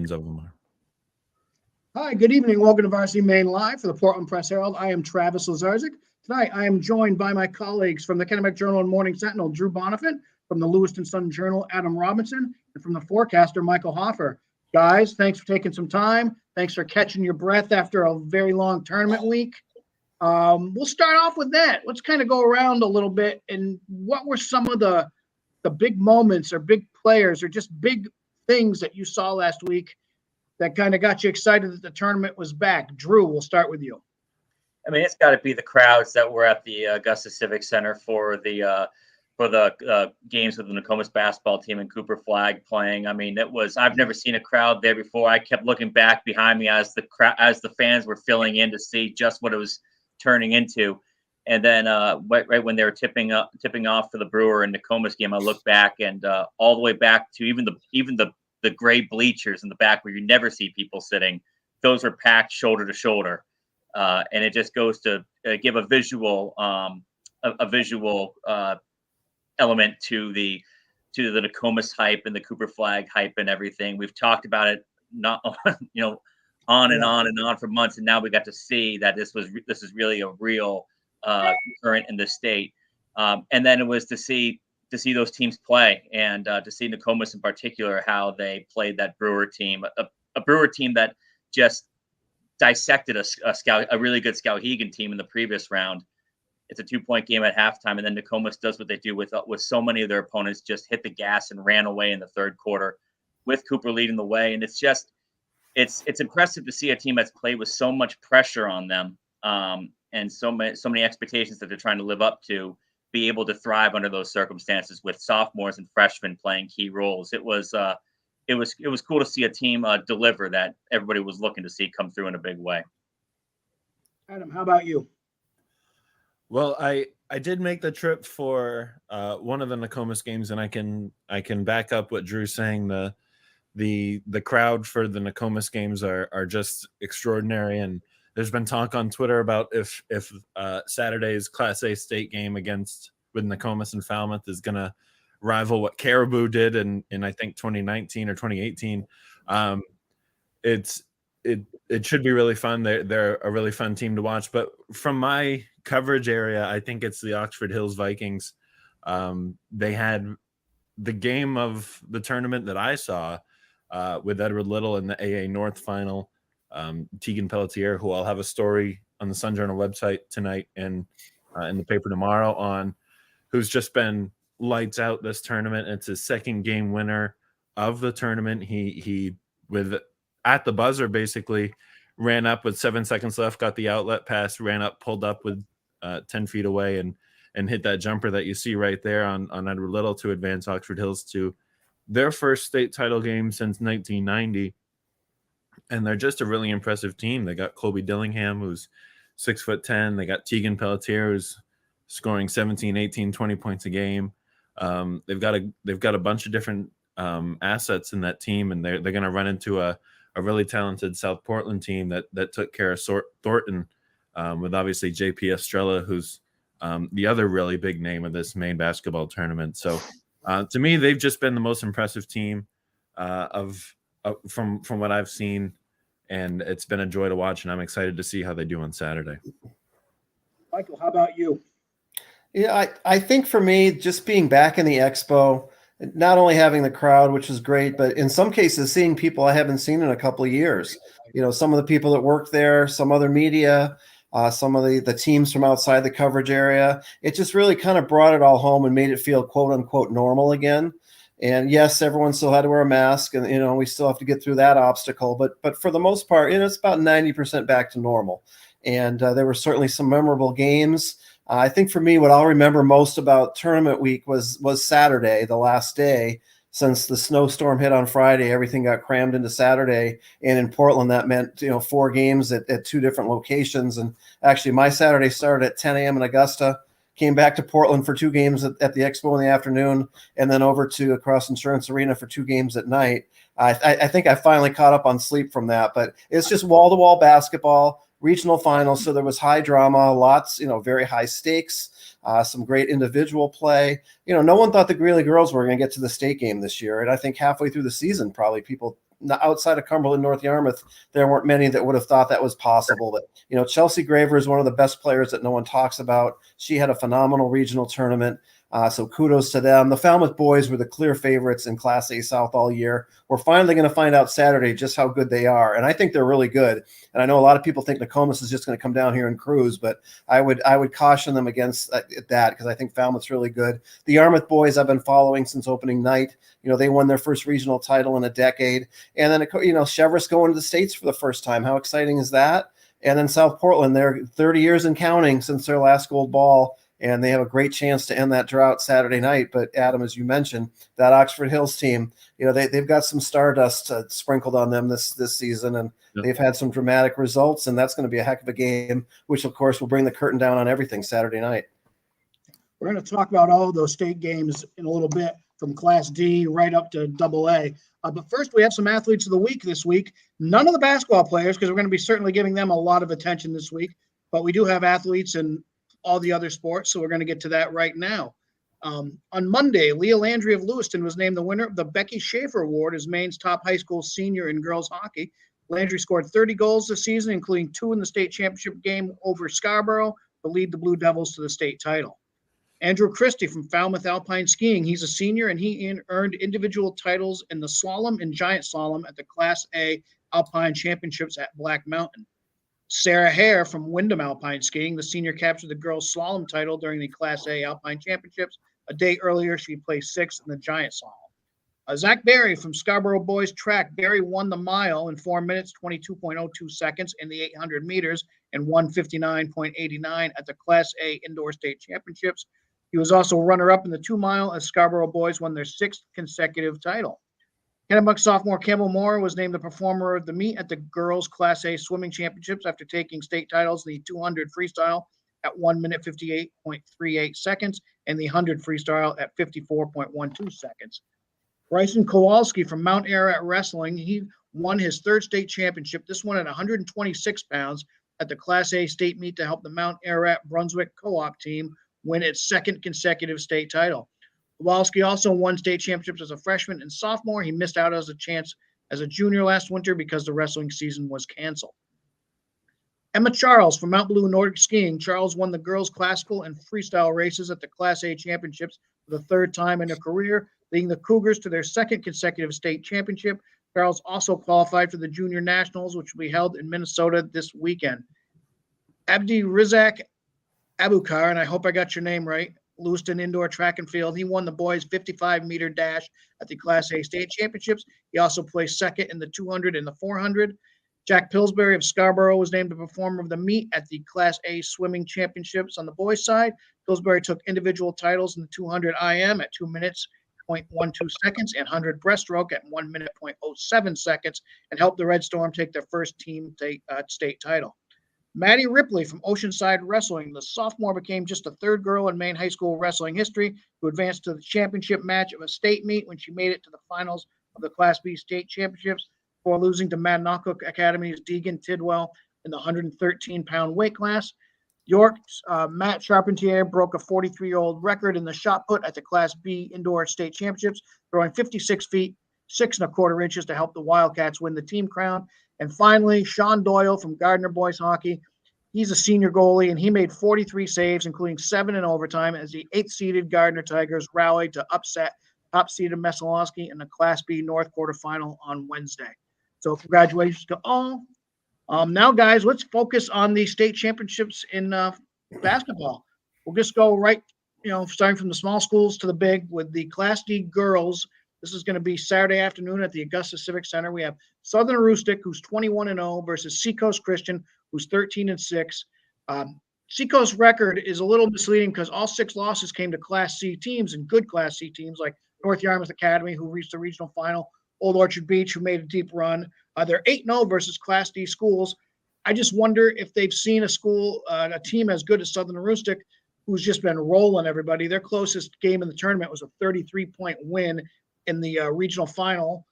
millions of them are. Hi, good evening. Welcome to Varsity Maine Live for the Portland Press Herald. I am Travis Lazarzik. Tonight, I am joined by my colleagues from the Kennebec Journal and Morning Sentinel, Drew Bonifant, from the Lewiston Sun Journal, Adam Robinson, and from the Forecaster, Michael Hoffer. Guys, thanks for taking some time. Thanks for catching your breath after a very long tournament week. We'll start off with that. Let's kind of go around a little bit. And what were some of the big moments or big players or just big things that you saw last week that kind of got you excited that the tournament was back? Drew, we'll start with you. I mean, it's got to be the crowds that were at the Augusta Civic Center for the games with the Nokomis basketball team and Cooper Flag playing. I mean, I've never seen a crowd there before. I kept looking back behind me as the fans were filling in to see just what it was turning into. And then right when they were tipping off for the Brewer and Nokomis game, I looked back and all the way back to even the gray bleachers in the back where you never see people sitting. Those were packed shoulder to shoulder. And it just goes to give a visual element to the Nokomis hype and the Cooper Flag hype and everything. We've talked about it, not on and on for months, and now we got to see that this is really a real current in the state. And then it was to see those teams play and to see Nokomis in particular, how they played that Brewer team, a Brewer team that just dissected a really good Skowhegan team in the previous round. It's a 2-point game at halftime, and then Nokomis does what they do with so many of their opponents, just hit the gas and ran away in the third quarter with Cooper leading the way. And it's impressive to see a team that's played with so much pressure on them and so many expectations that they're trying to live up to, be able to thrive under those circumstances with sophomores and freshmen playing key roles. It was cool to see a team deliver that everybody was looking to see come through in a big way. Adam, how about you? Well, I did make the trip for one of the Nokomis games, and I can back up what Drew's saying. The crowd for the Nokomis games are just extraordinary, and there's been talk on Twitter about if Saturday's Class A state game with Nokomis and Falmouth is going to rival what Caribou did in I think 2019 or 2018. It should be really fun. They're a really fun team to watch. But from my coverage area, I think it's the Oxford Hills Vikings. They had the game of the tournament that I saw with Edward Little in the AA North final. Tegan Pelletier, who I'll have a story on the Sun Journal website tonight and in the paper tomorrow on, who's just been lights out this tournament. It's his second game winner of the tournament. He with at the buzzer basically ran up with 7 seconds left, got the outlet pass, ran up, pulled up with 10 feet away and hit that jumper that you see right there on Edward Little to advance Oxford Hills to their first state title game since 1990. And they're just a really impressive team. They got Colby Dillingham, who's 6'10". They got Tegan Pelletier, who's scoring 17, 18, 20 points a game. They've got a bunch of different assets in that team, and they're going to run into a really talented South Portland team that took care of Thornton with obviously JP Estrella, who's the other really big name of this Maine basketball tournament. So to me, they've just been the most impressive team from what I've seen, and it's been a joy to watch, and I'm excited to see how they do on Saturday. Michael, how about you? Yeah, I think for me, just being back in the expo, not only having the crowd, which is great, but in some cases seeing people I haven't seen in a couple of years. Some of the people that work there, some other media, some of the teams from outside the coverage area. It just really kind of brought it all home and made it feel quote unquote normal again. And yes, everyone still had to wear a mask, and we still have to get through that obstacle. But for the most part, it's about 90% back to normal. And there were certainly some memorable games. I think for me, what I'll remember most about tournament week was Saturday, the last day. Since the snowstorm hit on Friday, everything got crammed into Saturday. And in Portland, that meant 4 games at 2 different locations. And actually, my Saturday started at 10 a.m. in Augusta. Came back to Portland for 2 games at the Expo in the afternoon, and then over to Cross Insurance Arena for 2 games at night. I think I finally caught up on sleep from that, but it's just wall-to-wall basketball, regional finals, so there was high drama, lots, very high stakes, some great individual play. No one thought the Greeley girls were going to get to the state game this year, and I think halfway through the season, probably people outside of Cumberland, North Yarmouth, there weren't many that would have thought that was possible. But, you know, Chelsea Graver is one of the best players that no one talks about. She had a phenomenal regional tournament. So kudos to them. The Falmouth boys were the clear favorites in Class A South all year. We're finally going to find out Saturday just how good they are. And I think they're really good. And I know a lot of people think Nokomis is just going to come down here and cruise, but I would caution them against that because I think Falmouth's really good. The Yarmouth boys I've been following since opening night. You know, they won their first regional title in a decade. And then, you know, Cheverus going to the States for the first time. How exciting is that? And then South Portland, they're 30 years and counting since their last gold ball. And they have a great chance to end that drought Saturday night. But Adam, as you mentioned, that Oxford Hills team, you know, they've got some stardust sprinkled on them this season, and they've had some dramatic results. And that's going to be a heck of a game, which of course will bring the curtain down on everything Saturday night. We're going to talk about all of those state games in a little bit, from Class D right up to AA. But first, we have some athletes of the week this week. None of the basketball players, because we're going to be certainly giving them a lot of attention this week. But we do have athletes in all the other sports, so we're going to get to that right now. On Monday, Leah Landry of Lewiston was named the winner of the Becky Schaefer Award as Maine's top high school senior in girls hockey. Landry scored 30 goals this season, including 2 in the state championship game over Scarborough to lead the Blue Devils to the state title. Andrew Christie from Falmouth Alpine Skiing, he's a senior, and he earned individual titles in the slalom and giant slalom at the Class A Alpine Championships at Black Mountain. Sarah Hare from Wyndham Alpine Skiing, the senior, captured the girls' slalom title during the Class A Alpine Championships. A day earlier, she placed 6th in the giant slalom. Zach Berry from Scarborough Boys Track. Berry won the mile in 4 minutes, 22.02 seconds in the 800 meters and 1:59.89 at the Class A Indoor State Championships. He was also runner-up in the 2 mile as Scarborough Boys won their 6th consecutive title. Kennebunk sophomore Campbell Moore was named the performer of the meet at the girls' Class A swimming championships after taking state titles in the 200 freestyle at 1 minute 58.38 seconds and the 100 freestyle at 54.12 seconds. Bryson Kowalski from Mount Ararat Wrestling, he won his 3rd state championship, this one at 126 pounds, at the Class A state meet to help the Mount Ararat Brunswick co-op team win its 2nd consecutive state title. Kowalski also won state championships as a freshman and sophomore. He missed out as a chance as a junior last winter because the wrestling season was canceled. Emma Charles from Mount Blue Nordic Skiing. Charles won the girls' classical and freestyle races at the Class A championships for the 3rd time in her career, leading the Cougars to their 2nd consecutive state championship. Charles also qualified for the Junior Nationals, which will be held in Minnesota this weekend. Abdi Rizak Abukar, and I hope I got your name right, Lewiston Indoor Track and Field. He won the boys' 55-meter dash at the Class A state championships. He also placed 2nd in the 200 and the 400. Jack Pillsbury of Scarborough was named the performer of the meet at the Class A swimming championships on the boys' side. Pillsbury took individual titles in the 200 IM at 2 minutes, 0.12 seconds, and 100 breaststroke at 1 minute, 0.07 seconds, and helped the Red Storm take their first team state title. Maddie Ripley from Oceanside Wrestling. The sophomore became just the 3rd girl in Maine high school wrestling history to advance to the championship match of a state meet when she made it to the finals of the Class B state championships before losing to Madnock Academy's Deegan Tidwell in the 113-pound weight class. York's Matt Charpentier broke a 43-year-old record in the shot put at the Class B indoor state championships, throwing 56 feet, 6 1/4 inches to help the Wildcats win the team crown. And finally, Sean Doyle from Gardner Boys Hockey. He's a senior goalie, and he made 43 saves, including 7 in overtime, as the 8th-seeded Gardner Tigers rallied to upset top-seeded Messalowski in the Class B North quarterfinal on Wednesday. So congratulations to all. Now, guys, let's focus on the state championships in basketball. We'll just go right, starting from the small schools to the big with the Class D girls. This is going to be Saturday afternoon at the Augusta Civic Center. We have Southern Aroostook, who's 21-0, versus Seacoast Christian, who's 13-6. Seacoast's record is a little misleading because all 6 losses came to Class C teams, and good Class C teams like North Yarmouth Academy, who reached the regional final, Old Orchard Beach, who made a deep run. They're 8-0 versus Class D schools. I just wonder if they've seen a team as good as Southern Aroostook, who's just been rolling everybody. Their closest game in the tournament was a 33-point win in the regional final,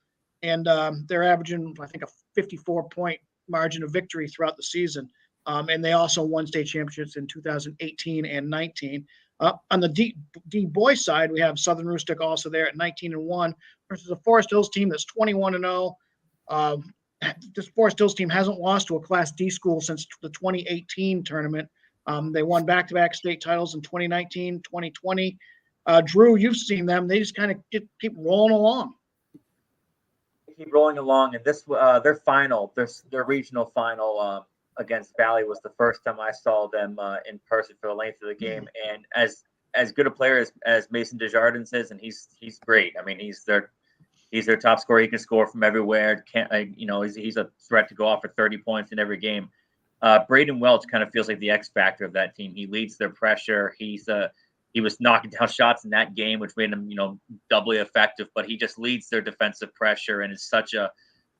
and they're averaging, I think, a 54-point margin of victory throughout the season. And they also won state championships in 2018 and 19. On the D boys side, we have Southern Aroostook also there at 19-1 versus a Forest Hills team that's 21-0. This Forest Hills team hasn't lost to a Class D school since the 2018 tournament. They won back-to-back state titles in 2019, 2020. Drew, you've seen them. They just kind of keep rolling along. Keep rolling along, and this their final, their regional final against Valley was the first time I saw them in person for the length of the game. And as good a player as Mason Desjardins is, and he's great. I mean, he's their top scorer. He can score from everywhere. He's a threat to go off for 30 points in every game. Braden Welch kind of feels like the X factor of that team. He leads their pressure. He was knocking down shots in that game, which made him, doubly effective. But he just leads their defensive pressure, and is such a.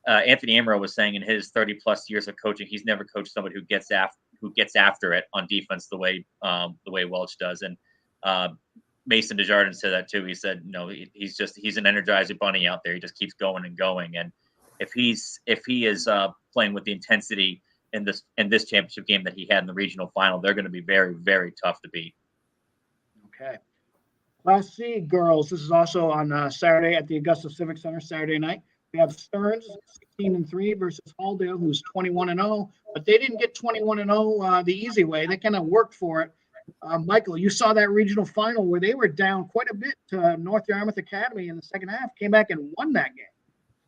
Anthony Amaro was saying in his 30+ years of coaching, he's never coached somebody who gets after it on defense the way Welch does. And Mason Desjardins said that too. He said, he's an Energizer bunny out there. He just keeps going and going. And if he is playing with the intensity in this championship game that he had in the regional final, they're going to be very, very tough to beat. Okay. Class C girls. This is also on Saturday at the Augusta Civic Center Saturday night. We have Stearns 16-3 versus Halldale, who's 21-0, but they didn't get 21-0 the easy way. They kind of worked for it. Michael, you saw that regional final where they were down quite a bit to North Yarmouth Academy in the second half, came back and won that game.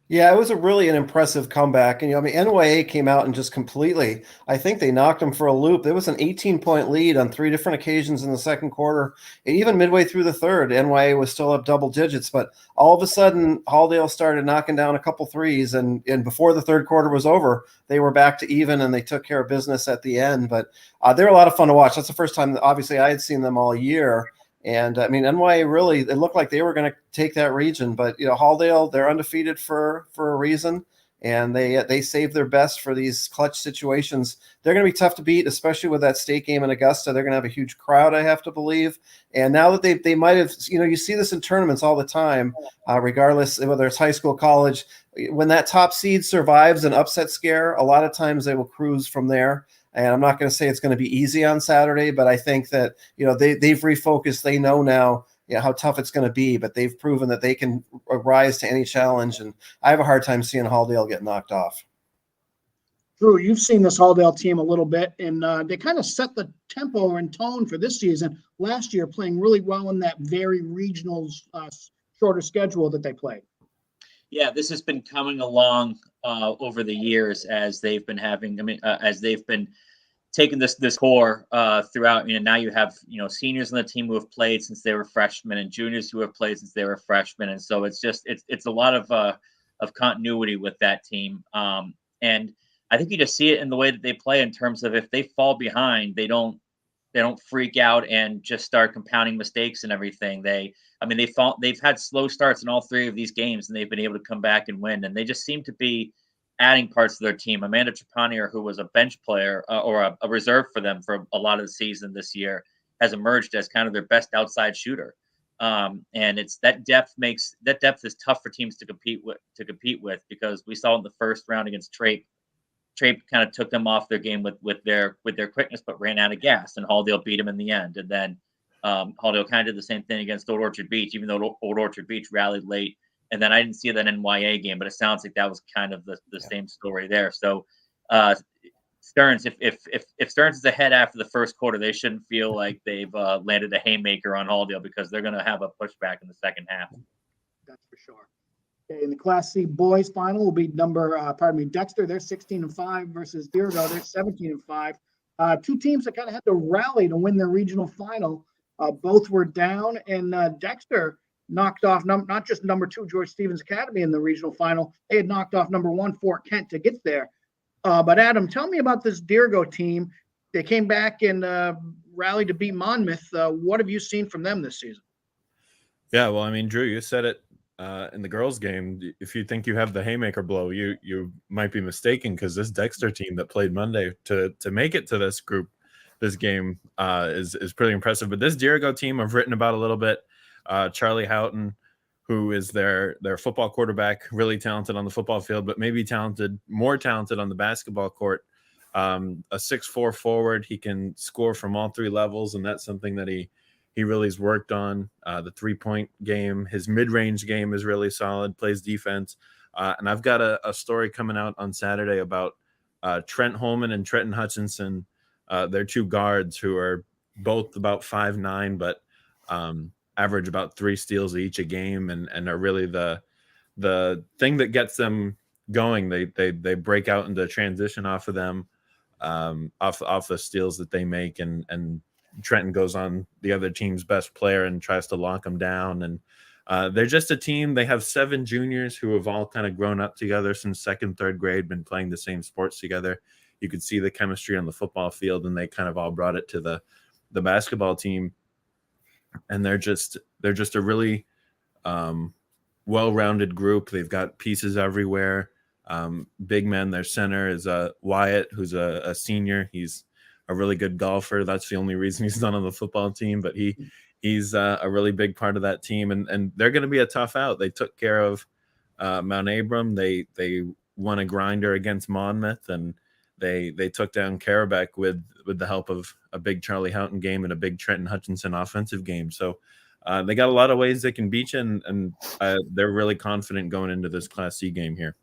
Yeah, it was an impressive comeback. And, NYA came out and just completely, I think they knocked them for a loop. There was an 18-point lead on 3 different occasions in the second quarter. And even midway through the third, NYA was still up double digits. But all of a sudden, Halldale started knocking down a couple threes. And before the third quarter was over, they were back to even, and they took care of business at the end. But they're a lot of fun to watch. That's the first time, obviously, I had seen them all year. And NYA really, it looked like they were going to take that region, but Halldale, they're undefeated for a reason, and they save their best for these clutch situations. They're going to be tough to beat, especially with that state game in Augusta. They're going to have a huge crowd, I have to believe. And now that they might have, you see this in tournaments all the time, regardless whether it's high school, college. When that top seed survives an upset scare, a lot of times they will cruise from there. And I'm not going to say it's going to be easy on Saturday, but I think that, they've refocused. They know now how tough it's going to be, but they've proven that they can rise to any challenge. And I have a hard time seeing Halldale get knocked off. Drew, you've seen this Halldale team a little bit, and they kind of set the tempo and tone for this season. Last year, playing really well in that very regional, shorter schedule that they played. Yeah, this has been coming along over the years as they've been having. As they've been taking this core throughout. Now you have seniors on the team who have played since they were freshmen, and juniors who have played since they were freshmen, and so it's a lot of continuity with that team. And I think you just see it in the way that they play, in terms of if they fall behind, they don't freak out and just start compounding mistakes and everything. They've had slow starts in all 3 of these games, and they've been able to come back and win. And they just seem to be adding parts of their team. Amanda Trepanier, who was a bench player or a reserve for them for a lot of the season this year, has emerged as kind of their best outside shooter. And it's that depth is tough for teams to compete with, because we saw in the first round against Trape kind of took them off their game with their quickness, but ran out of gas, and Halldale beat them in the end. And then Halldale kind of did the same thing against Old Orchard Beach, even though Old Orchard Beach rallied late. And then I didn't see that NYA game, but it sounds like that was kind of the same story there. So Stearns, if Stearns is ahead after the first quarter, they shouldn't feel like they've landed a haymaker on Halldale, because they're going to have a pushback in the second half. That's for sure. Okay, in the Class C boys final will be Dexter. They're 16-5 versus Dirigo. They're 17-5. 2 teams that kind of had to rally to win their regional final. Both were down, and Dexter knocked off not just number 2 George Stevens Academy in the regional final. They had knocked off number 1 Fort Kent to get there. But Adam, tell me about this Dirigo team. They came back and rallied to beat Monmouth. What have you seen from them this season? Yeah, well, Drew, you said it in the girls' game. If you think you have the haymaker blow, you might be mistaken, because this Dexter team that played Monday to make it to this game is pretty impressive. But this Dirigo team I've written about a little bit. Charlie Houghton, who is their football quarterback, really talented on the football field, but maybe more talented on the basketball court. A 6'4" forward. He can score from all 3 levels, and that's something that he really has worked on. The 3-point game, his mid-range game is really solid, plays defense. And I've got a story coming out on Saturday about Trent Holman and Trenton Hutchinson. They're two guards who are both about 5'9", but average about 3 steals each a game, and are really the thing that gets them going. They break out into transition off of them, off the steals that they make, and Trenton goes on the other team's best player and tries to lock them down. And they're just a team. They have 7 juniors who have all kind of grown up together since 2nd, 3rd grade, been playing the same sports together. You could see the chemistry on the football field, and they kind of all brought it to the basketball team. And they're just a really well-rounded group. They've got pieces everywhere. Big men. Their center is Wyatt, who's a senior. He's a really good golfer. That's the only reason he's not on the football team, but he's a really big part of that team. And they're going to be a tough out. They took care of Mount Abram. They won a grinder against Monmouth, and they took down Carabec with the help of a big Charlie Houghton game and a big Trenton Hutchinson offensive game. So they got a lot of ways they can beat you, and they're really confident going into this Class C game here.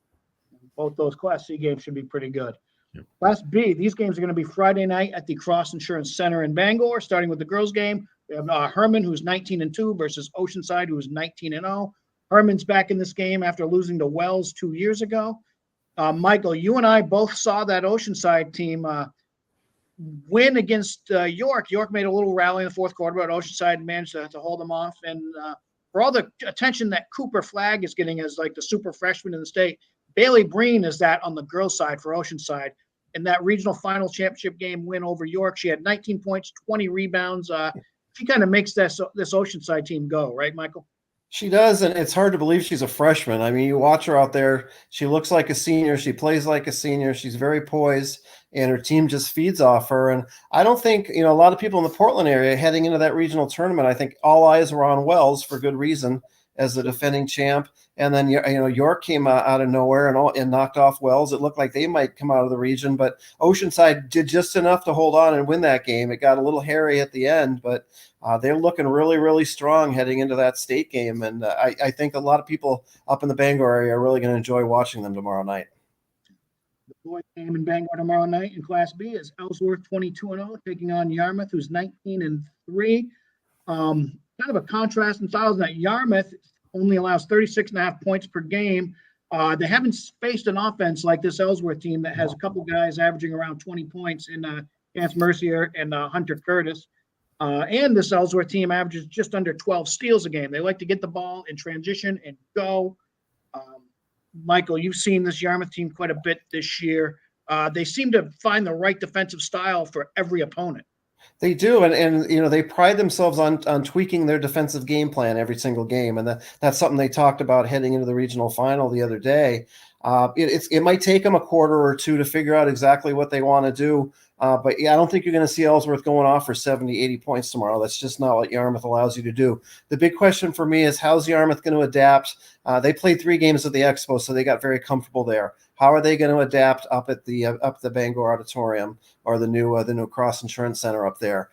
Both those Class C games should be pretty good. Yep. Class B, these games are going to be Friday night at the Cross Insurance Center in Bangor, starting with the girls' game. We have Herman, who's 19-2, versus Oceanside, who's 19-0. Herman's back in this game after losing to Wells 2 years ago. Michael, you and I both saw that Oceanside team win against York. York made a little rally in the fourth quarter, but Oceanside managed to hold them off. And for all the attention that Cooper Flagg is getting as like the super freshman in the state, Bailey Breen is that on the girls' side for Oceanside. In that regional final championship game win over York, she had 19 points, 20 rebounds. She kind of makes this Oceanside team go, right, Michael? She does, and it's hard to believe she's a freshman. I mean, you watch her out there. She looks like a senior. She plays like a senior. She's very poised, and her team just feeds off her. And I don't think, a lot of people in the Portland area heading into that regional tournament, I think all eyes were on Wells for good reason as the defending champ. And then, York came out of nowhere and knocked off Wells. It looked like they might come out of the region, but Oceanside did just enough to hold on and win that game. It got a little hairy at the end, but they're looking really, really strong heading into that state game. And I think a lot of people up in the Bangor area are really going to enjoy watching them tomorrow night. The boys' game in Bangor tomorrow night in Class B is Ellsworth 22-0, taking on Yarmouth, who's 19-3. Kind of a contrast in styles that Yarmouth only allows 36.5 points per game. They haven't faced an offense like this Ellsworth team that has a couple guys averaging around 20 points in Chance Mercier and Hunter Curtis. And this Ellsworth team averages just under 12 steals a game. They like to get the ball in transition and go. Michael, you've seen this Yarmouth team quite a bit this year. They seem to find the right defensive style for every opponent. They do, and they pride themselves on tweaking their defensive game plan every single game, and that's something they talked about heading into the regional final the other day. It might take them a quarter or two to figure out exactly what they want to do, but yeah, I don't think you're going to see Ellsworth going off for 70, 80 points tomorrow. That's just not what Yarmouth allows you to do. The big question for me is, how's Yarmouth going to adapt? They played 3 games at the Expo, so they got very comfortable there. How are they going to adapt up at the Bangor Auditorium or the new Cross Insurance Center up there?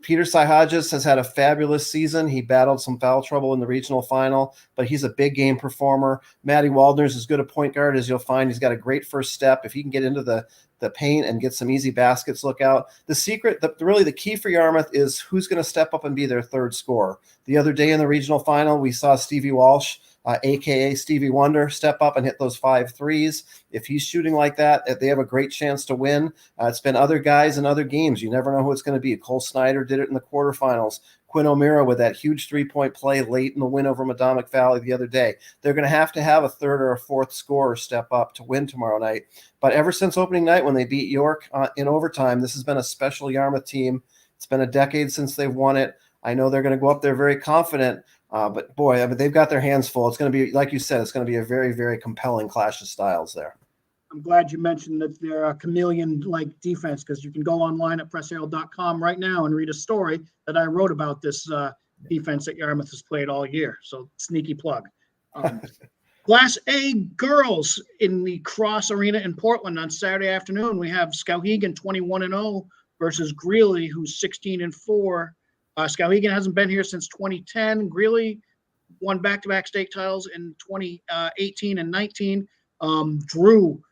Peter Saihajas has had a fabulous season. He battled some foul trouble in the regional final, but he's a big game performer. Maddie Waldner's as good a point guard as you'll find. He's got a great first step. If he can get into the paint and get some easy baskets, look out. The secret, really the key for Yarmouth is who's going to step up and be their third scorer. The other day in the regional final, we saw Stevie Walsh, a.k.a. Stevie Wonder, step up and hit those 5 threes. If he's shooting like that, they have a great chance to win. It's been other guys in other games. You never know who it's going to be. Cole Snyder did it in the quarterfinals. Quinn O'Meara with that huge 3-point play late in the win over Madomic Valley the other day. They're going to have a third or a fourth scorer step up to win tomorrow night. But ever since opening night when they beat York in overtime, this has been a special Yarmouth team. It's been a decade since they've won it. I know they're going to go up there very confident. But boy, I mean, they've got their hands full. It's going to be, like you said, it's going to be a very, very compelling clash of styles there. I'm glad you mentioned that they're a chameleon-like defense, because you can go online at pressherald.com right now and read a story that I wrote about this defense that Yarmouth has played all year. So sneaky plug. Class A girls in the Cross Arena in Portland on Saturday afternoon. We have Skowhegan 21-0 versus Greeley, who's 16-4. Skowhegan hasn't been here since 2010. Greeley won back-to-back state titles in 2018 and 19. Drew,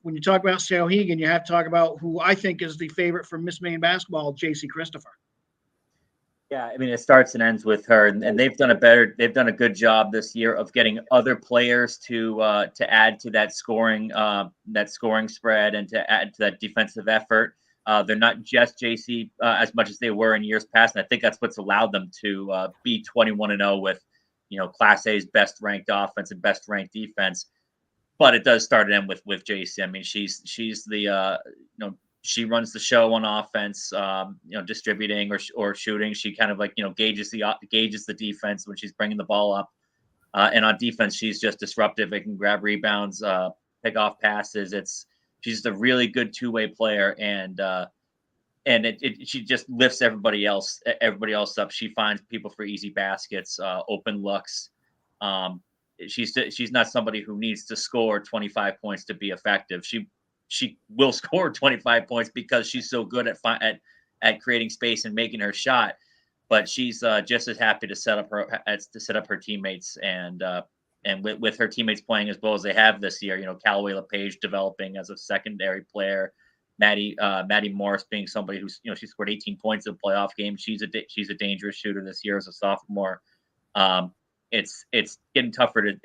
when you talk about Skowhegan, you have to talk about who I think is the favorite for Miss Maine basketball, JC Christopher. Yeah, I mean, it starts and ends with her, and they've done a good job this year of getting other players to add to that scoring spread and to add to that defensive effort. They're not just JC as much as they were in years past, and I think that's what's allowed them to be 21-0 with, Class A's best ranked offense and best ranked defense. But it does start and end with JC. I mean, she's the she runs the show on offense, distributing or shooting. She kind of gauges the defense when she's bringing the ball up. And on defense, she's just disruptive. It can grab rebounds, pick off passes. She's just a really good two-way player, and she just lifts everybody else up. She finds people for easy baskets, open looks. She's not somebody who needs to score 25 points to be effective. She will score 25 points because she's so good at creating space and making her shot. But she's just as happy to set up her teammates, and with her teammates playing as well as they have this year. Callaway LePage developing as a secondary player, Maddie Morris being somebody who's she scored 18 points in a playoff game. She's a dangerous shooter this year as a sophomore. It's getting tougher and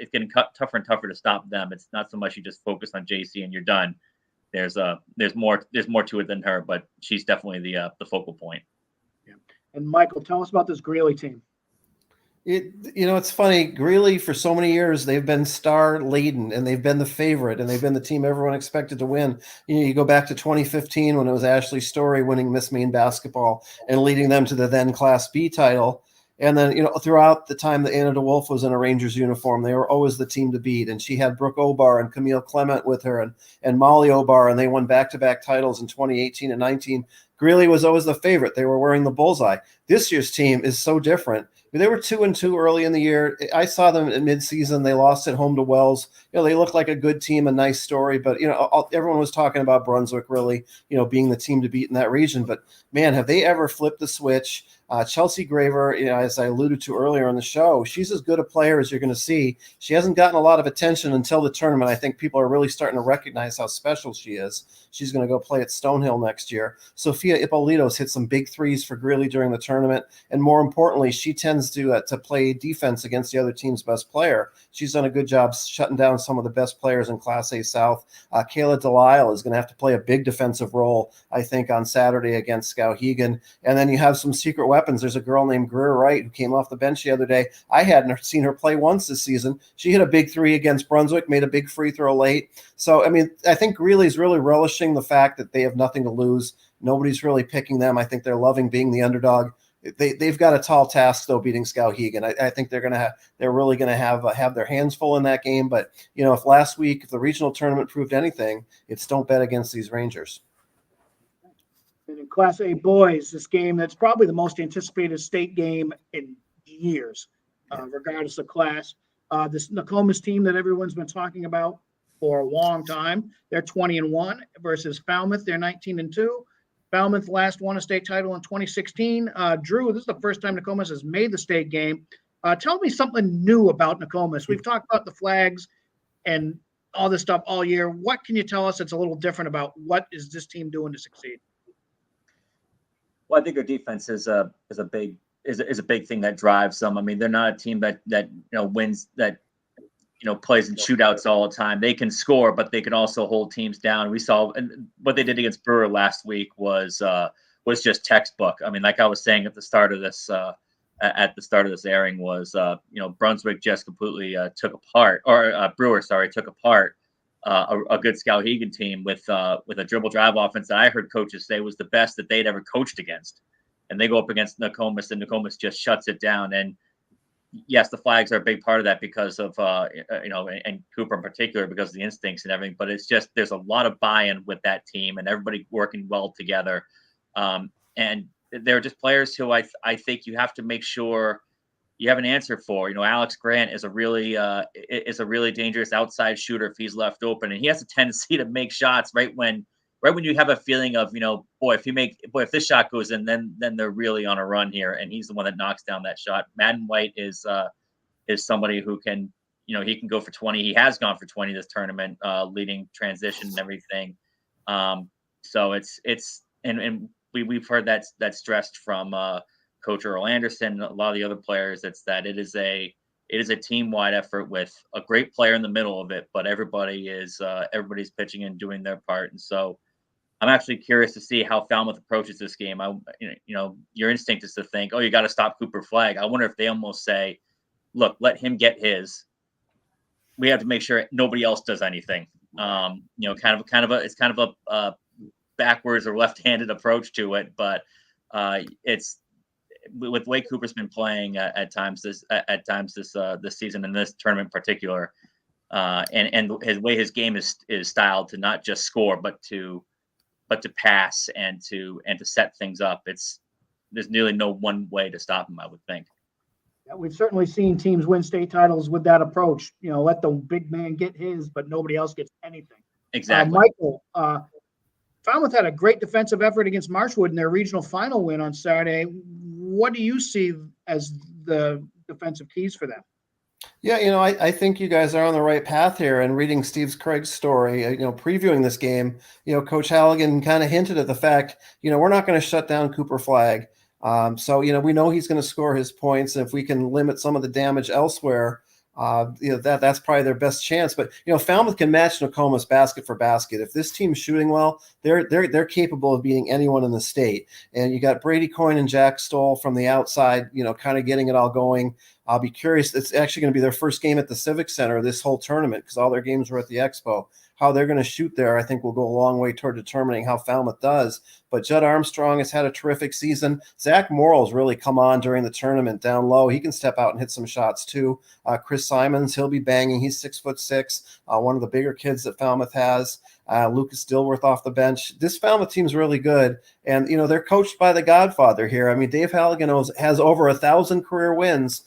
tougher to stop them. It's not so much you just focus on JC and you're done. There's more to it than her, but she's definitely the focal point. Yeah. And Michael, tell us about this Greeley team. It's funny. Greeley, for so many years, they've been star laden, and they've been the favorite, and they've been the team everyone expected to win. You go back to 2015 when it was Ashley Story winning Miss Maine basketball and leading them to the then Class B title. And then, throughout the time that Anna DeWolf was in a Rangers uniform, they were always the team to beat. And she had Brooke Obar and Camille Clement with her and Molly Obar, and they won back-to-back titles in 2018 and 19. Greeley was always the favorite. They were wearing the bullseye. This year's team is so different. They were 2-2 early in the year. I saw them in midseason. They lost at home to Wells. They look like a good team, a nice story. But, everyone was talking about Brunswick really, being the team to beat in that region. But, man, have they ever flipped the switch? Chelsea Graver, as I alluded to earlier on the show, she's as good a player as you're going to see. She hasn't gotten a lot of attention until the tournament. I think people are really starting to recognize how special she is. She's going to go play at Stonehill next year. Sophia Ippolitos hit some big threes for Greeley during the tournament. And more importantly, she tends to play defense against the other team's best player. She's done a good job shutting down some of the best players in Class A South. Kayla Delisle is going to have to play a big defensive role, I think, on Saturday against Skowhegan. And then you have some secret weapons. There's a girl named Greer Wright who came off the bench the other day. I hadn't seen her play once this season. She hit a big three against Brunswick, made a big free throw late. So, I think Greeley's really relishing the fact that they have nothing to lose. Nobody's really picking them. I think they're loving being the underdog. They've got a tall task though, beating Skowhegan. I think they're really going to have their hands full in that game. But if last week, if the regional tournament proved anything, it's don't bet against these Rangers. And in Class A boys, this game that's probably the most anticipated state game in years, regardless of class. This Nokomis team that everyone's been talking about for a long time, they're 20-1 versus Falmouth. They're 19-2. Falmouth last won a state title in 2016. Drew, this is the first time Nokomis has made the state game. Tell me something new about Nokomis. We've talked about the flags and all this stuff all year. What can you tell us that's a little different about what is this team doing to succeed? Well, I think their defense is a big thing that drives them. They're not a team that wins, that plays in shootouts all the time. They can score, but they can also hold teams down. We saw, and what they did against Brewer last week was just textbook. Like I was saying at the start of this airing, was Brunswick just completely took apart a good Skowhegan team with a dribble drive offense that I heard coaches say was the best that they'd ever coached against. And they go up against Nokomis, and Nokomis just shuts it down. And yes, the flags are a big part of that because of and Cooper in particular, because of the instincts and everything. But it's just, there's a lot of buy-in with that team and everybody working well together. And they're just players who I think you have to make sure you have an answer for. Alex Grant is a really dangerous outside shooter if he's left open, and he has a tendency to make shots right when you have a feeling of, if this shot goes in, then they're really on a run here, and he's the one that knocks down that shot. Madden White is is somebody who can, he can go for 20. He has gone for 20 this tournament, leading transition and everything. So and we've heard that stressed from Coach Earl Anderson and a lot of the other players. It's that it is a team-wide effort with a great player in the middle of it, but everybody's pitching and doing their part. And so I'm actually curious to see how Falmouth approaches this game. Your instinct is to think, oh, you got to stop Cooper Flagg. I wonder if they almost say, look, let him get his. We have to make sure nobody else does anything. It's kind of a backwards or left-handed approach to it, but it's with the way Cooper's been playing at times this season and this tournament in particular, and his way his game is styled to not just score but to pass and to set things up. There's nearly no one way to stop him, I would think. Yeah, we've certainly seen teams win state titles with that approach. Let the big man get his, but nobody else gets anything. Exactly. Michael, Falmouth had a great defensive effort against Marshwood in their regional final win on Saturday. What do you see as the defensive keys for them? Yeah, I think you guys are on the right path here. And reading Steve Craig's story, previewing this game, Coach Halligan kind of hinted at the fact, we're not going to shut down Cooper Flagg. So, we know he's going to score his points. And if we can limit some of the damage elsewhere, that's probably their best chance. But, Falmouth can match Nokomis basket for basket. If this team's shooting well, they're capable of beating anyone in the state. And you got Brady Coyne and Jack Stoll from the outside, kind of getting it all going. I'll be curious. It's actually going to be their first game at the Civic Center this whole tournament because all their games were at the Expo. How they're going to shoot there, I think, will go a long way toward determining how Falmouth does. But Judd Armstrong has had a terrific season. Zach Morrell's really come on during the tournament down low. He can step out and hit some shots too. Chris Simons, he'll be banging. He's 6'6", one of the bigger kids that Falmouth has. Lucas Dilworth off the bench. This Falmouth team's really good. And, they're coached by the Godfather here. I mean, Dave Halligan has over 1,000 career wins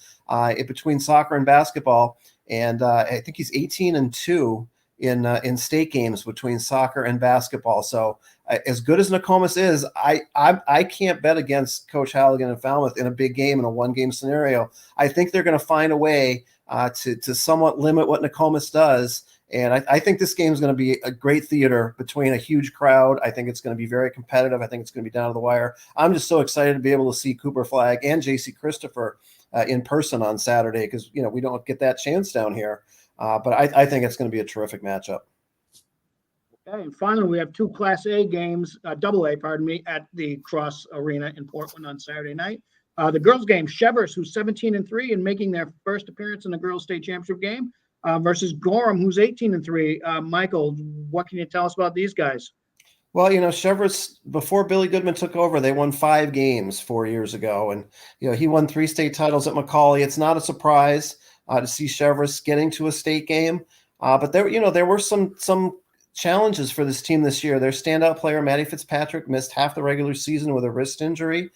between soccer and basketball. And I think he's 18-2 in state games between soccer and basketball. So as good as Nokomis is, I can't bet against Coach Halligan and Falmouth in a big game, in a one-game scenario. I think they're going to find a way to somewhat limit what Nokomis does. And I think this game is going to be a great theater between a huge crowd. I think it's going to be very competitive. I think it's going to be down to the wire. I'm just so excited to be able to see Cooper Flagg and JC Christopher in person on Saturday because, we don't get that chance down here. But I think it's going to be a terrific matchup. Okay, and finally, we have two Class A games, AA, at the Cross Arena in Portland on Saturday night. The girls' game, Chevers, who's 17-3 and making their first appearance in the girls' state championship game, versus Gorham, who's 18-3. Michael, what can you tell us about these guys? Well, Chevers, before Billy Goodman took over, they won 5 games 4 years ago. And, he won 3 state titles at Macaulay. It's not a surprise to see Chevers getting to a state game. But there were some challenges for this team this year. Their standout player, Maddie Fitzpatrick, missed half the regular season with a wrist injury.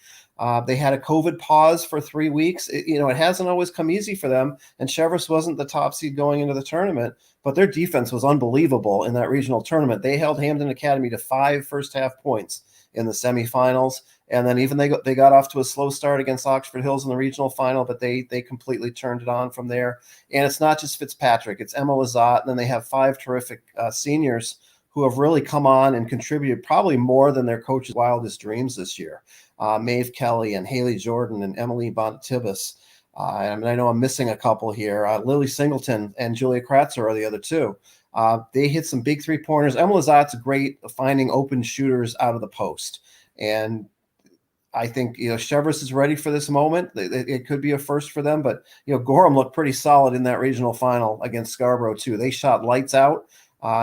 They had a COVID pause for 3 weeks. It hasn't always come easy for them. And Chevers wasn't the top seed going into the tournament, but their defense was unbelievable in that regional tournament. They held Hamden Academy to 5 first-half points in the semifinals. And then even they got off to a slow start against Oxford Hills in the regional final, but they completely turned it on from there. And it's not just Fitzpatrick, it's Emma Lazat, and then they have 5 terrific seniors who have really come on and contributed probably more than their coach's wildest dreams this year. Maeve Kelly and Haley Jordan and Emily Bonatibus. I know I'm missing a couple here. Lily Singleton and Julia Kratzer are the other 2. They hit some big 3-pointers. Emma Lazat's great finding open shooters out of the post. And I think, Chevers is ready for this moment. It could be a first for them, but, Gorham looked pretty solid in that regional final against Scarborough too. They shot lights out.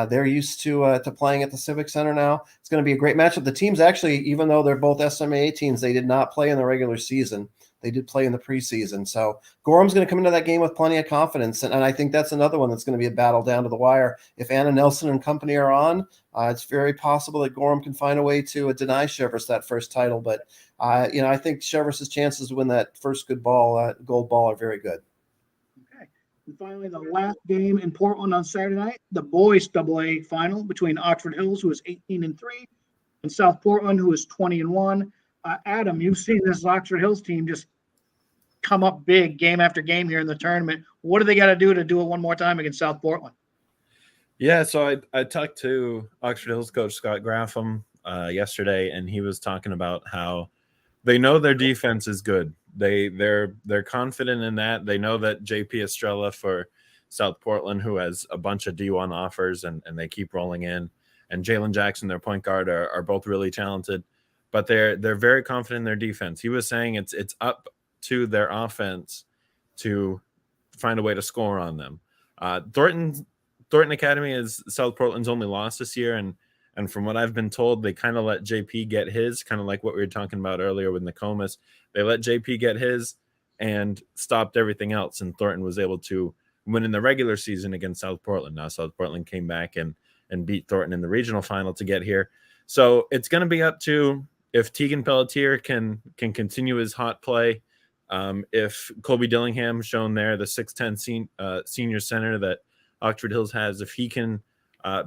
They're used to playing at the Civic Center now. It's going to be a great matchup. The teams actually, even though they're both SMA teams, they did not play in the regular season. They did play in the preseason. So Gorham's going to come into that game with plenty of confidence. And I think that's another one that's going to be a battle down to the wire. If Anna Nelson and company are on, it's very possible that Gorham can find a way to deny Chevers that first title. But, I think Chevers' chances to win that first gold ball are very good. Okay. And finally, the last game in Portland on Saturday night, the boys AA final between Oxford Hills, who is 18-3, and South Portland, who is 20-1. Adam, you've seen this Oxford Hills team just come up big game after game here in the tournament. What do they got to do it one more time against South Portland? Yeah, so I talked to Oxford Hills coach Scott Graffam yesterday, and he was talking about how they know their defense is good. They're confident in that. They know that JP Estrella for South Portland, who has a bunch of D1 offers, and they keep rolling in, and Jalen Jackson, their point guard, are both really talented, but they're very confident in their defense. He was saying it's up to their offense to find a way to score on them. Thornton Academy is South Portland's only loss this year, and from what I've been told, they kind of let JP get his, kind of like what we were talking about earlier with Nokomis. They let JP get his and stopped everything else, and Thornton was able to win in the regular season against South Portland. Now South Portland came back and beat Thornton in the regional final to get here. So it's going to be up to if Tegan Pelletier can continue his hot play. If Colby Dillingham, shown there, the 6'10" senior center that Oxford Hills has, if he can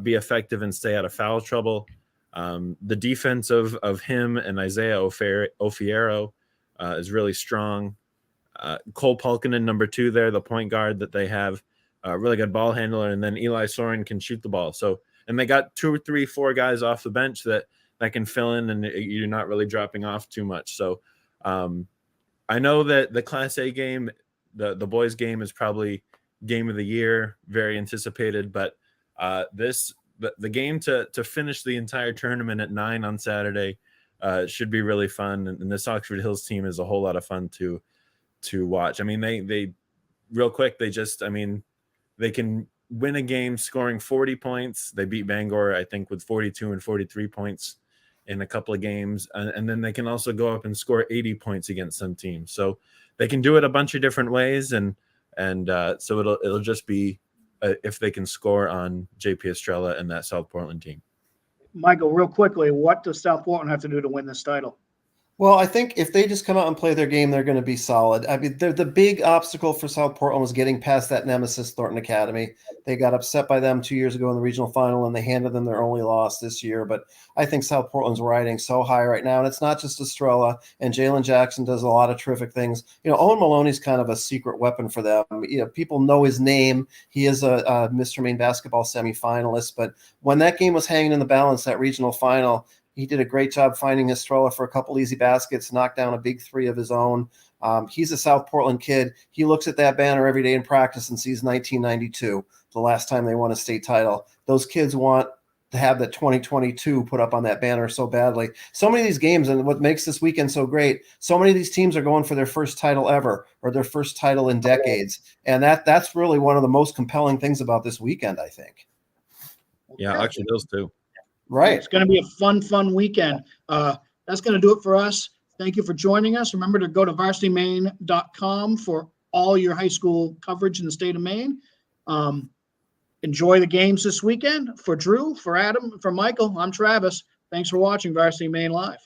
be effective and stay out of foul trouble. The defense of him and Isaiah Ofiero is really strong. Cole Pulkinen, number 2 there, the point guard that they have, a really good ball handler, and then Eli Soren can shoot the ball. So, and they got 2, 3, 4 guys off the bench that can fill in, and you're not really dropping off too much. So I know that the Class A game, the boys game, is probably game of the year, very anticipated, but the game to finish the entire tournament at 9 on Saturday should be really fun, and this Oxford Hills team is a whole lot of fun to watch. I mean, they real quick, they can win a game scoring 40 points. They beat Bangor, I think, with 42 and 43 points in a couple of games, and then they can also go up and score 80 points against some teams. So they can do it a bunch of different ways, and so it'll just be if they can score on JP Estrella and that South Portland team. Michael, real quickly, what does South Portland have to do to win this title? Well, I think if they just come out and play their game, they're going to be solid. I mean, the big obstacle for South Portland was getting past that nemesis, Thornton Academy. They got upset by them 2 years ago in the regional final, and they handed them their only loss this year. But I think South Portland's riding so high right now, and it's not just Estrella. And Jalen Jackson does a lot of terrific things. You know, Owen Maloney's kind of a secret weapon for them. You know, people know his name. He is a Mr. Maine basketball semifinalist. But when that game was hanging in the balance, that regional final, he did a great job finding Estrella for a couple easy baskets, knocked down a big 3 of his own. He's a South Portland kid. He looks at that banner every day in practice and sees 1992, the last time they won a state title. Those kids want to have that 2022 put up on that banner so badly. So many of these games, and what makes this weekend so great, so many of these teams are going for their first title ever or their first title in decades. And that's really one of the most compelling things about this weekend, I think. Yeah, Oxford Hills too. Right. It's going to be a fun weekend. That's going to do it for us. Thank you for joining us. Remember to go to varsitymaine.com for all your high school coverage in the state of Maine. Enjoy the games this weekend. For Drew, for Adam, for Michael, I'm Travis. Thanks for watching Varsity Maine Live.